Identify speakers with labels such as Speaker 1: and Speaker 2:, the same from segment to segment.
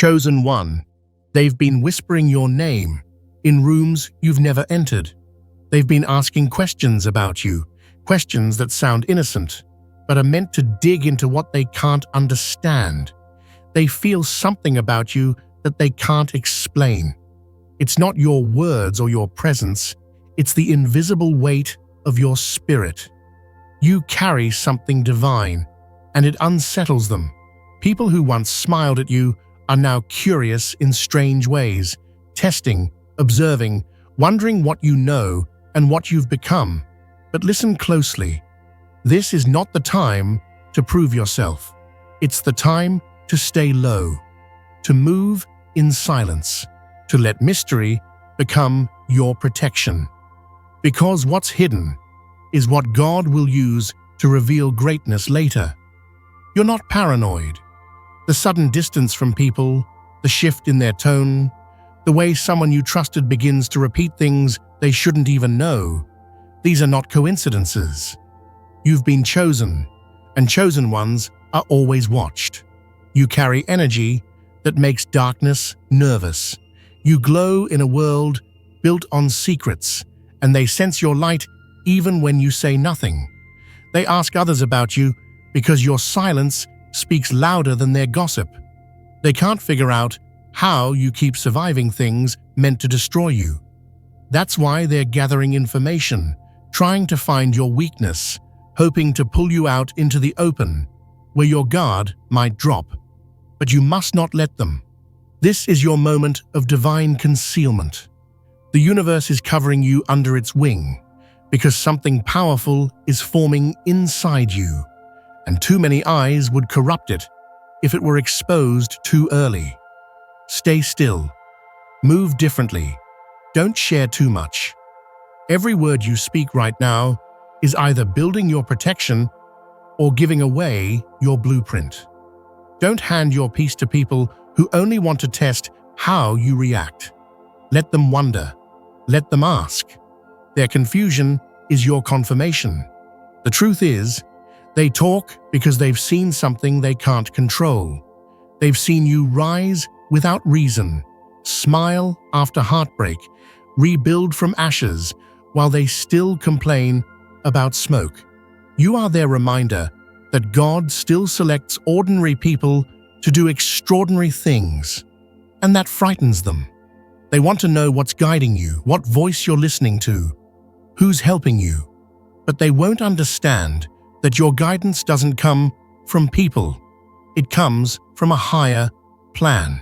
Speaker 1: Chosen one. They've been whispering your name in rooms you've never entered. They've been asking questions about you, questions that sound innocent, but are meant to dig into what they can't understand. They feel something about you that they can't explain. It's not your words or your presence, it's the invisible weight of your spirit. You carry something divine, and it unsettles them. People who once smiled at you are now curious in strange ways, testing, observing, wondering what you know and what you've become. But listen closely. This is not the time to prove yourself. It's the time to stay low, to move in silence, to let mystery become your protection. Because what's hidden is what God will use to reveal greatness later. You're not paranoid. The sudden distance from people, the shift in their tone, the way someone you trusted begins to repeat things they shouldn't even know, these are not coincidences. You've been chosen, and chosen ones are always watched. You carry energy that makes darkness nervous. You glow in a world built on secrets, and they sense your light even when you say nothing. They ask others about you because your silence speaks louder than their gossip. They can't figure out how you keep surviving things meant to destroy you. That's why they're gathering information, trying to find your weakness, hoping to pull you out into the open, where your guard might drop. But you must not let them. This is your moment of divine concealment. The universe is covering you under its wing, because something powerful is forming inside you, and too many eyes would corrupt it if it were exposed too early. Stay still. Move differently. Don't share too much. Every word you speak right now is either building your protection or giving away your blueprint. Don't hand your peace to people who only want to test how you react. Let them wonder. Let them ask. Their confusion is your confirmation. The truth is, they talk because they've seen something they can't control. They've seen you rise without reason, smile after heartbreak, rebuild from ashes while they still complain about smoke. You are their reminder that God still selects ordinary people to do extraordinary things, and that frightens them. They want to know what's guiding you, what voice you're listening to, who's helping you. But they won't understand that your guidance doesn't come from people. It comes from a higher plan.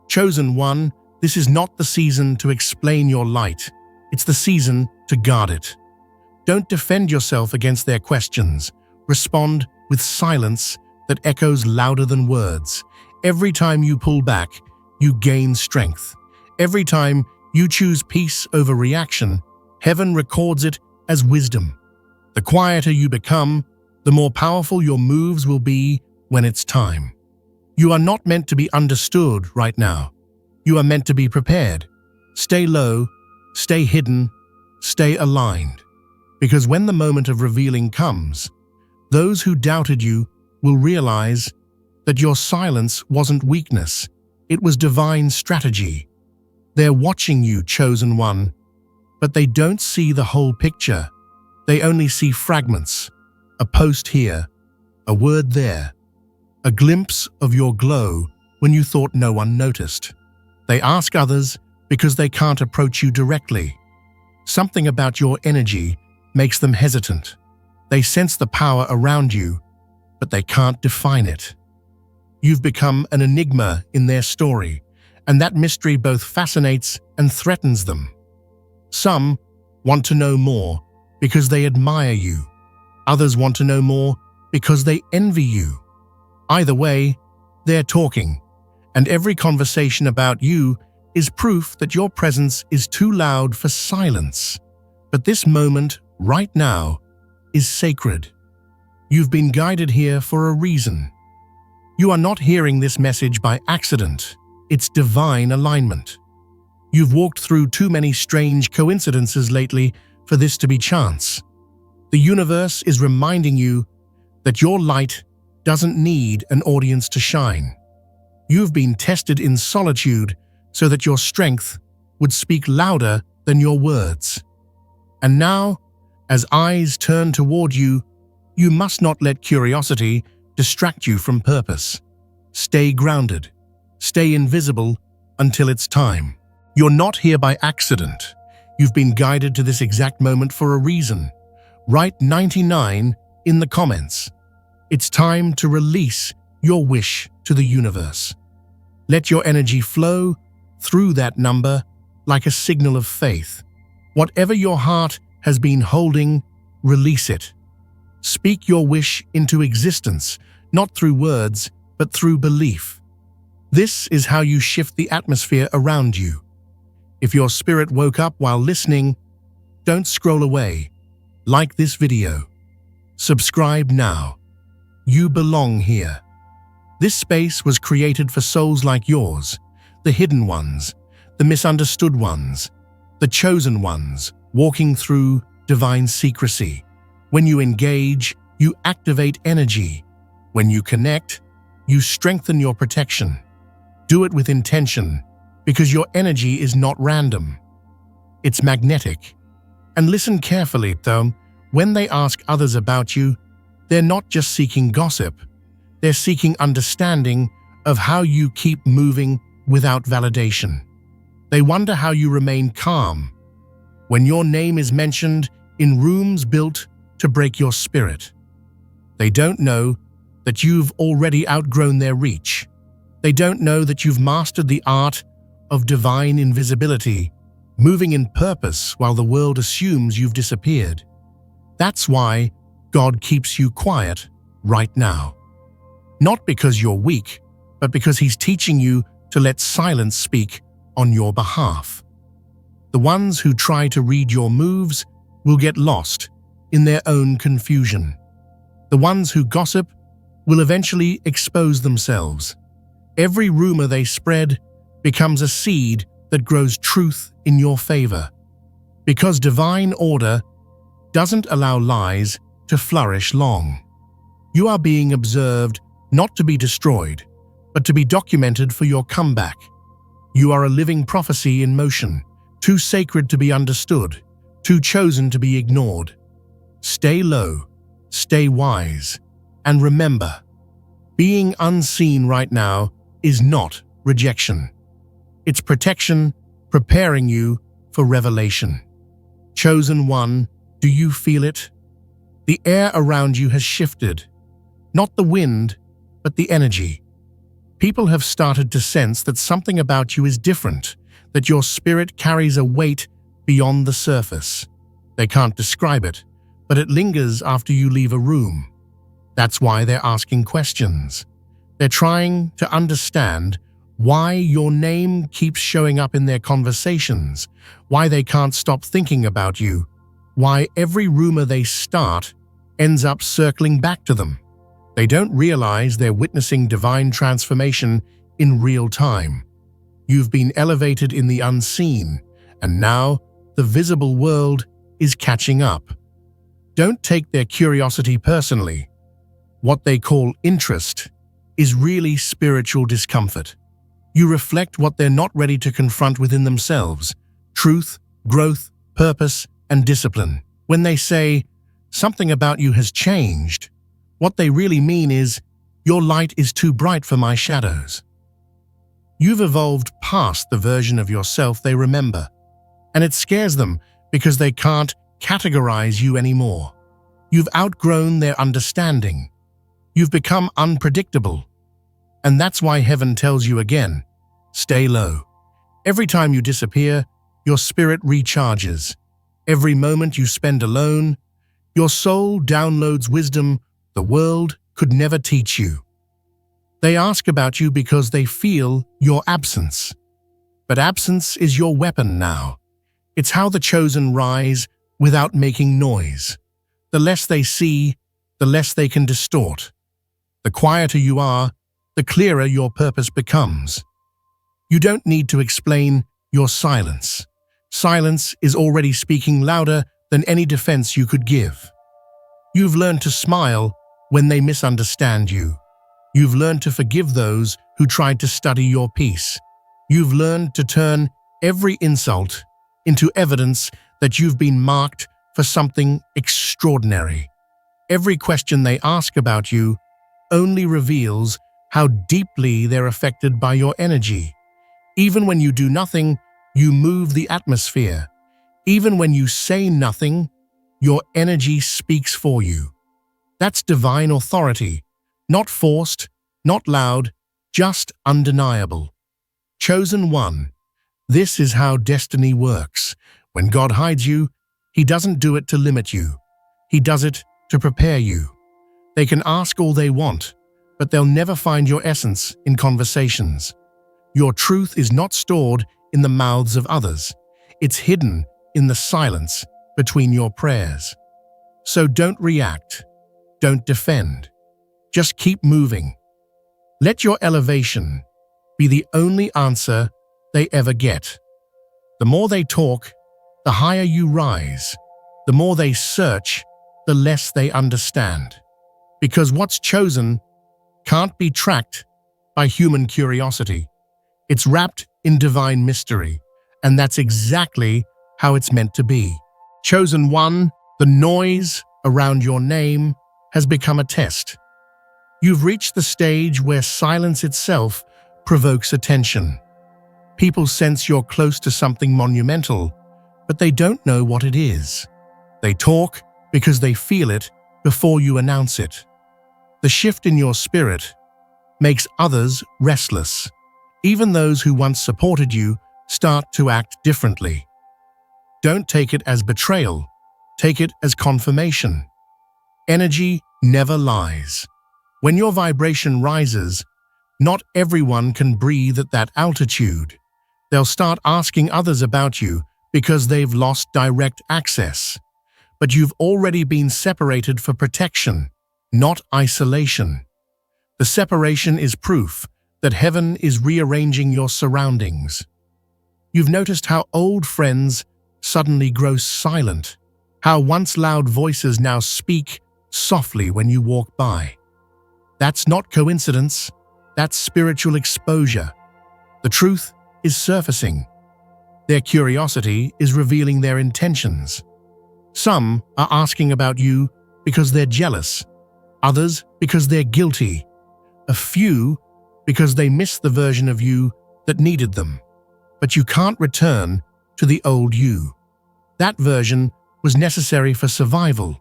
Speaker 1: Chosen one, this is not the season to explain your light. It's the season to guard it. Don't defend yourself against their questions. Respond with silence that echoes louder than words. Every time you pull back, you gain strength. Every time you choose peace over reaction, heaven records it as wisdom. The quieter you become, the more powerful your moves will be when it's time. You are not meant to be understood right now. You are meant to be prepared. Stay low, stay hidden, stay aligned. Because when the moment of revealing comes, those who doubted you will realize that your silence wasn't weakness, it was divine strategy. They're watching you, chosen one, but they don't see the whole picture. They only see fragments, a post here, a word there, a glimpse of your glow when you thought no one noticed. They ask others because they can't approach you directly. Something about your energy makes them hesitant. They sense the power around you, but they can't define it. You've become an enigma in their story, and that mystery both fascinates and threatens them. Some want to know more because they admire you. Others want to know more because they envy you. Either way, they're talking, and every conversation about you is proof that your presence is too loud for silence. But this moment, right now, is sacred. You've been guided here for a reason. You are not hearing this message by accident. It's divine alignment. You've walked through too many strange coincidences lately for this to be chance. The universe is reminding you that your light doesn't need an audience to shine. You've been tested in solitude so that your strength would speak louder than your words. And now, as eyes turn toward you, you must not let curiosity distract you from purpose. Stay grounded. Stay invisible until it's time. You're not here by accident. You've been guided to this exact moment for a reason. Write 99 in the comments. It's time to release your wish to the universe. Let your energy flow through that number like a signal of faith. Whatever your heart has been holding, release it. Speak your wish into existence, not through words, but through belief. This is how you shift the atmosphere around you. If your spirit woke up while listening, don't scroll away. Like this video. Subscribe now. You belong here. This space was created for souls like yours, the hidden ones, the misunderstood ones, the chosen ones, walking through divine secrecy. When you engage, you activate energy. When you connect, you strengthen your protection. Do it with intention, because your energy is not random. It's magnetic. And listen carefully, though. When they ask others about you, they're not just seeking gossip. They're seeking understanding of how you keep moving without validation. They wonder how you remain calm when your name is mentioned in rooms built to break your spirit. They don't know that you've already outgrown their reach. They don't know that you've mastered the art of divine invisibility, moving in purpose while the world assumes you've disappeared. That's why God keeps you quiet right now. Not because you're weak, but because He's teaching you to let silence speak on your behalf. The ones who try to read your moves will get lost in their own confusion. The ones who gossip will eventually expose themselves. Every rumor they spread becomes a seed that grows truth in your favor. Because divine order doesn't allow lies to flourish long. You are being observed not to be destroyed, but to be documented for your comeback. You are a living prophecy in motion, too sacred to be understood, too chosen to be ignored. Stay low, stay wise, and remember, being unseen right now is not rejection. It's protection, preparing you for revelation. Chosen one, do you feel it? The air around you has shifted. Not the wind, but the energy. People have started to sense that something about you is different, that your spirit carries a weight beyond the surface. They can't describe it, but it lingers after you leave a room. That's why they're asking questions. They're trying to understand why your name keeps showing up in their conversations, why they can't stop thinking about you, why every rumor they start ends up circling back to them. They don't realize they're witnessing divine transformation in real time. You've been elevated in the unseen, and now the visible world is catching up. Don't take their curiosity personally. What they call interest is really spiritual discomfort. You reflect what they're not ready to confront within themselves: truth, growth, purpose, and discipline. When they say, "Something about you has changed," what they really mean is, "Your light is too bright for my shadows." You've evolved past the version of yourself they remember, and it scares them because they can't categorize you anymore. You've outgrown their understanding. You've become unpredictable. And that's why heaven tells you again, stay low. Every time you disappear, your spirit recharges. Every moment you spend alone, your soul downloads wisdom the world could never teach you. They ask about you because they feel your absence. But absence is your weapon now. It's how the chosen rise without making noise. The less they see, the less they can distort. The quieter you are, the clearer your purpose becomes. You don't need to explain your silence. Silence is already speaking louder than any defense you could give. You've learned to smile when they misunderstand you, You've learned to forgive those who tried to study your peace. You've learned to turn every insult into evidence that you've been marked for something extraordinary. Every question they ask about you only reveals how deeply they're affected by your energy. Even when you do nothing, you move the atmosphere. Even when you say nothing, your energy speaks for you. That's divine authority, not forced, not loud, just undeniable. Chosen one. This is how destiny works. When God hides you, He doesn't do it to limit you. He does it to prepare you. They can ask all they want, but they'll never find your essence in conversations. Your truth is not stored in the mouths of others. It's hidden in the silence between your prayers. So don't react. Don't defend. Just keep moving. Let your elevation be the only answer they ever get. The more they talk, the higher you rise. The more they search, the less they understand. Because what's chosen can't be tracked by human curiosity. It's wrapped in divine mystery, and that's exactly how it's meant to be. Chosen one, the noise around your name has become a test. You've reached the stage where silence itself provokes attention. People sense you're close to something monumental, but they don't know what it is. They talk because they feel it before you announce it. The shift in your spirit makes others restless. Even those who once supported you start to act differently. Don't take it as betrayal. Take it as confirmation. Energy never lies. When your vibration rises, not everyone can breathe at that altitude. They'll start asking others about you because they've lost direct access. But you've already been separated for protection, not isolation. The separation is proof that heaven is rearranging your surroundings. You've noticed how old friends suddenly grow silent, how once loud voices now speak softly when you walk by. That's not coincidence, that's spiritual exposure. The truth is surfacing. Their curiosity is revealing their intentions. Some are asking about you because they're jealous, others because they're guilty, a few because they miss the version of you that needed them. But you can't return to the old you. That version was necessary for survival.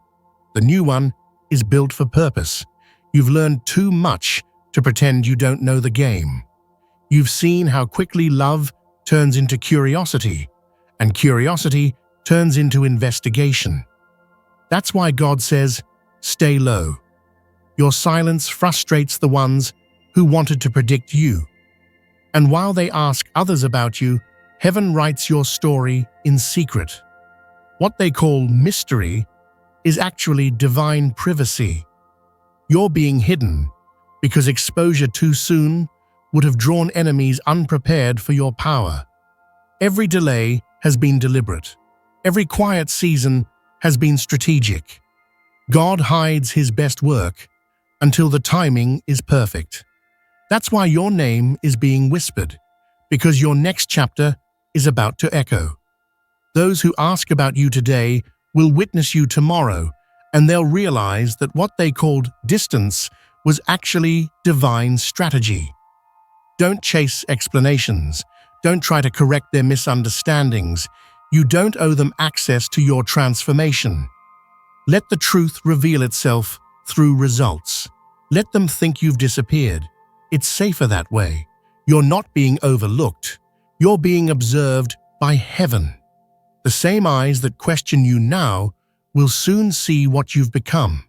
Speaker 1: The new one is built for purpose. You've learned too much to pretend you don't know the game. You've seen how quickly love turns into curiosity, and curiosity turns into investigation. That's why God says, stay low. Your silence frustrates the ones who wanted to predict you. And while they ask others about you, heaven writes your story in secret. What they call mystery is actually divine privacy. You're being hidden because exposure too soon would have drawn enemies unprepared for your power. Every delay has been deliberate. Every quiet season has been strategic. God hides His best work until the timing is perfect. That's why your name is being whispered, because your next chapter is about to echo. Those who ask about you today will witness you tomorrow, and they'll realize that what they called distance was actually divine strategy. Don't chase explanations. Don't try to correct their misunderstandings. You don't owe them access to your transformation. Let the truth reveal itself through results. Let them think you've disappeared. It's safer that way. You're not being overlooked. You're being observed by heaven. The same eyes that question you now will soon see what you've become.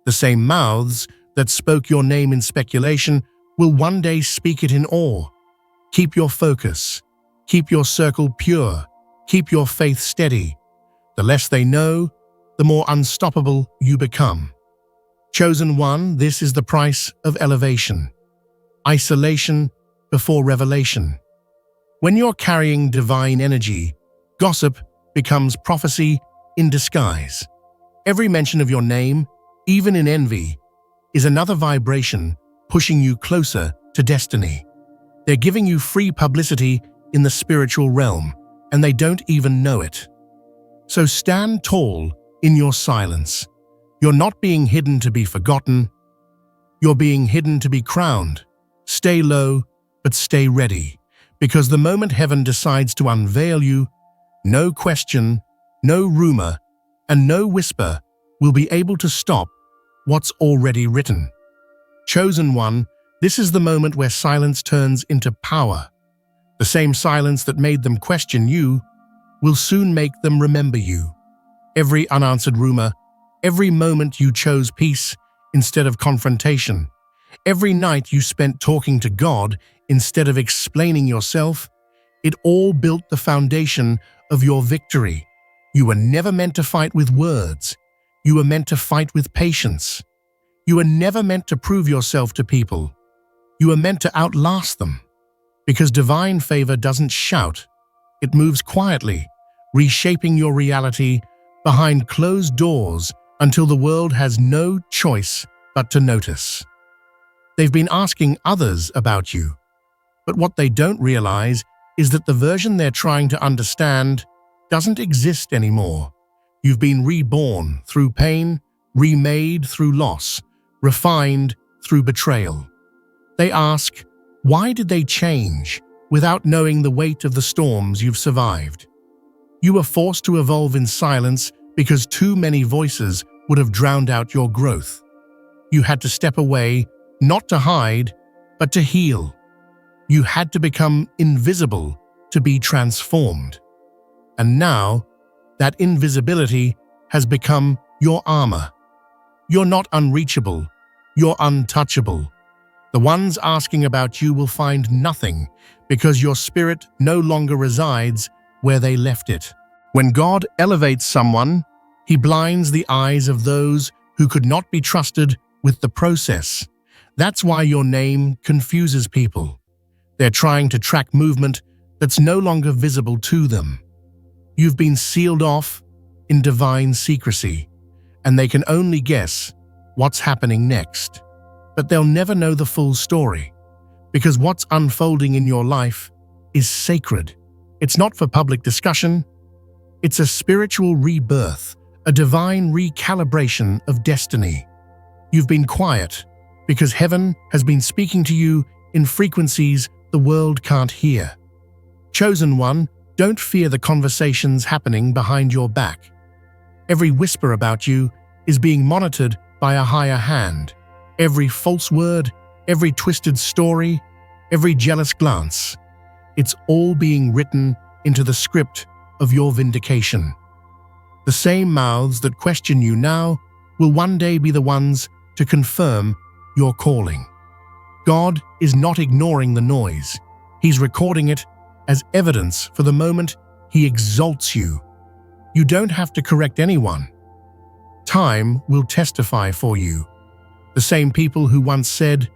Speaker 1: The same mouths that spoke your name in speculation will one day speak it in awe. Keep your focus. Keep your circle pure. Keep your faith steady. The less they know, the more unstoppable you become. Chosen one, this is the price of elevation. Isolation before revelation. When you're carrying divine energy, gossip becomes prophecy in disguise. Every mention of your name, even in envy, is another vibration pushing you closer to destiny. They're giving you free publicity in the spiritual realm, and they don't even know it. So stand tall in your silence. You're not being hidden to be forgotten. You're being hidden to be crowned. Stay low, but stay ready, because the moment heaven decides to unveil you, no question, no rumor, and no whisper will be able to stop what's already written. Chosen one, this is the moment where silence turns into power. The same silence that made them question you will soon make them remember you. Every unanswered rumor, every moment you chose peace instead of confrontation, every night you spent talking to God instead of explaining yourself, it all built the foundation of your victory. You were never meant to fight with words. You were meant to fight with patience. You were never meant to prove yourself to people. You were meant to outlast them. Because divine favor doesn't shout. It moves quietly, reshaping your reality behind closed doors until the world has no choice but to notice. They've been asking others about you, but what they don't realize is that the version they're trying to understand doesn't exist anymore. You've been reborn through pain, remade through loss, refined through betrayal. They ask, why did they change without knowing the weight of the storms you've survived? You were forced to evolve in silence because too many voices would have drowned out your growth. You had to step away, not to hide, but to heal. You had to become invisible to be transformed. And now, that invisibility has become your armor. You're not unreachable. You're untouchable. The ones asking about you will find nothing because your spirit no longer resides where they left it. When God elevates someone, He blinds the eyes of those who could not be trusted with the process. That's why your name confuses people. They're trying to track movement that's no longer visible to them. You've been sealed off in divine secrecy, and they can only guess what's happening next. But they'll never know the full story, because what's unfolding in your life is sacred. It's not for public discussion. It's a spiritual rebirth, a divine recalibration of destiny. You've been quiet because heaven has been speaking to you in frequencies the world can't hear. Chosen one, don't fear the conversations happening behind your back. Every whisper about you is being monitored by a higher hand. Every false word, every twisted story, every jealous glance. It's all being written into the script of your vindication. The same mouths that question you now will one day be the ones to confirm your calling. God is not ignoring the noise. He's recording it as evidence for the moment He exalts you. You don't have to correct anyone. Time will testify for you. The same people who once said,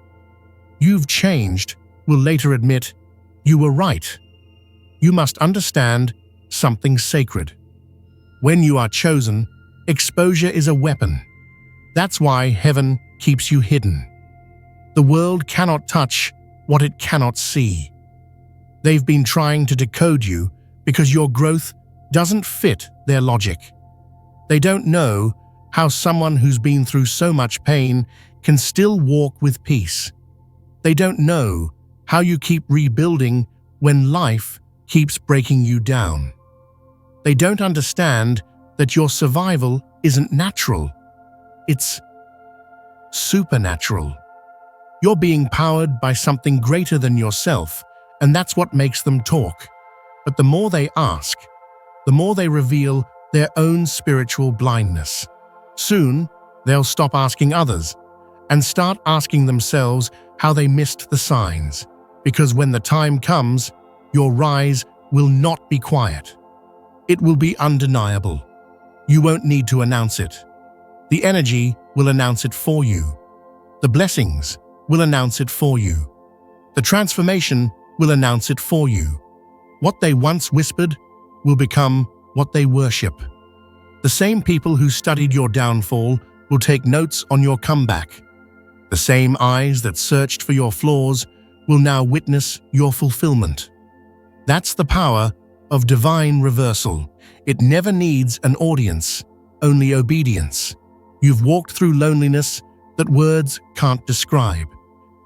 Speaker 1: "You've changed," will later admit, "You were right." You must understand something sacred. When you are chosen, exposure is a weapon. That's why heaven keeps you hidden. The world cannot touch what it cannot see. They've been trying to decode you because your growth doesn't fit their logic. They don't know how someone who's been through so much pain can still walk with peace. They don't know how you keep rebuilding when life keeps breaking you down. They don't understand that your survival isn't natural. It's supernatural. You're being powered by something greater than yourself, and that's what makes them talk. But the more they ask, the more they reveal their own spiritual blindness. Soon, they'll stop asking others and start asking themselves how they missed the signs. Because when the time comes, your rise will not be quiet. It will be undeniable. You won't need to announce it. The energy will announce it for you. The blessings will announce it for you. The transformation will announce it for you. What they once whispered will become what they worship. The same people who studied your downfall will take notes on your comeback. The same eyes that searched for your flaws will now witness your fulfillment. That's the power of divine reversal. It never needs an audience, only obedience. You've walked through loneliness that words can't describe.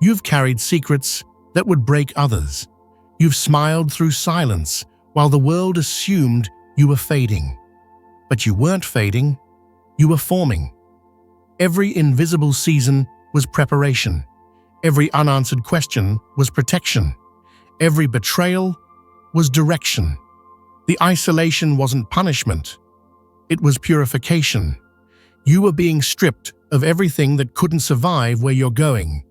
Speaker 1: You've carried secrets that would break others. You've smiled through silence while the world assumed you were fading. But you weren't fading, you were forming. Every invisible season was preparation. Every unanswered question was protection. Every betrayal was direction. The isolation wasn't punishment. It was purification. You were being stripped of everything that couldn't survive where you're going.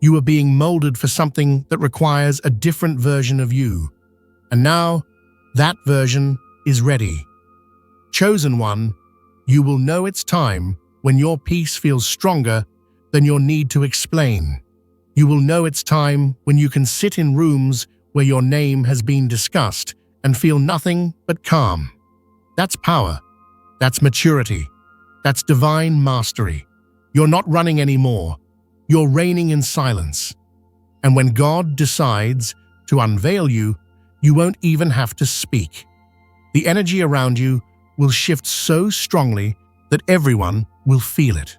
Speaker 1: You were being molded for something that requires a different version of you. And now, that version is ready. Chosen one, you will know it's time when your peace feels stronger than your need to explain. You will know it's time when you can sit in rooms where your name has been discussed and feel nothing but calm. That's power. That's maturity. That's divine mastery. You're not running anymore. You're reigning in silence. And when God decides to unveil you, you won't even have to speak. The energy around you will shift so strongly that everyone will feel it.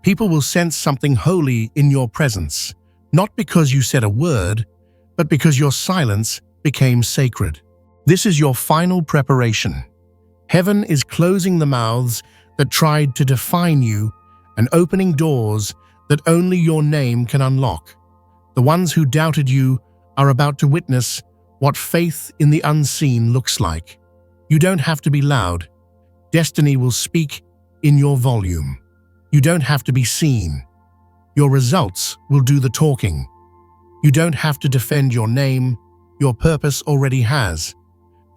Speaker 1: People will sense something holy in your presence, not because you said a word, but because your silence became sacred. This is your final preparation. Heaven is closing the mouths that tried to define you and opening doors that only your name can unlock. The ones who doubted you are about to witness what faith in the unseen looks like. You don't have to be loud. Destiny will speak in your volume. You don't have to be seen. Your results will do the talking. You don't have to defend your name. Your purpose already has.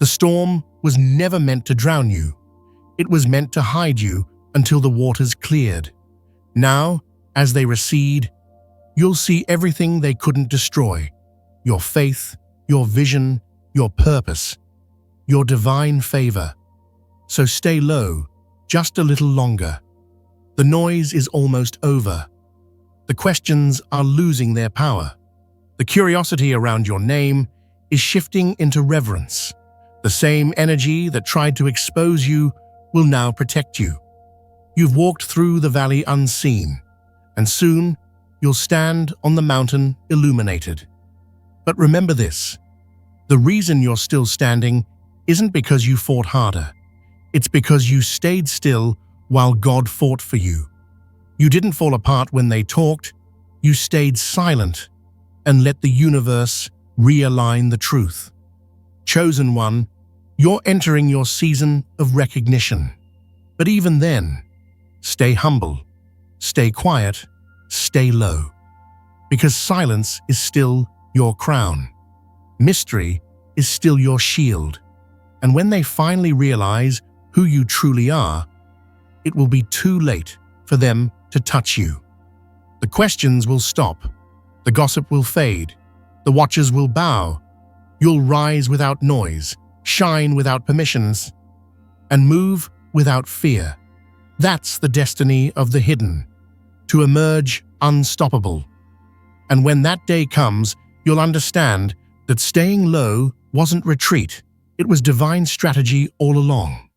Speaker 1: The storm was never meant to drown you. It was meant to hide you until the waters cleared. Now, as they recede, you'll see everything they couldn't destroy. Your faith, your vision, your purpose, your divine favor. So stay low, just a little longer. The noise is almost over. The questions are losing their power. The curiosity around your name is shifting into reverence. The same energy that tried to expose you will now protect you. You've walked through the valley unseen, and soon you'll stand on the mountain illuminated. But remember this, the reason you're still standing isn't because you fought harder. It's because you stayed still while God fought for you. You didn't fall apart when they talked. You stayed silent and let the universe realign the truth. Chosen one, you're entering your season of recognition. But even then, stay humble, stay quiet, stay low. Because silence is still your crown. Mystery is still your shield. And when they finally realize who you truly are, it will be too late for them to touch you. The questions will stop. The gossip will fade. The watchers will bow. You'll rise without noise, shine without permissions, and move without fear. That's the destiny of the hidden, to emerge unstoppable. And when that day comes, you'll understand that staying low wasn't retreat. It was divine strategy all along.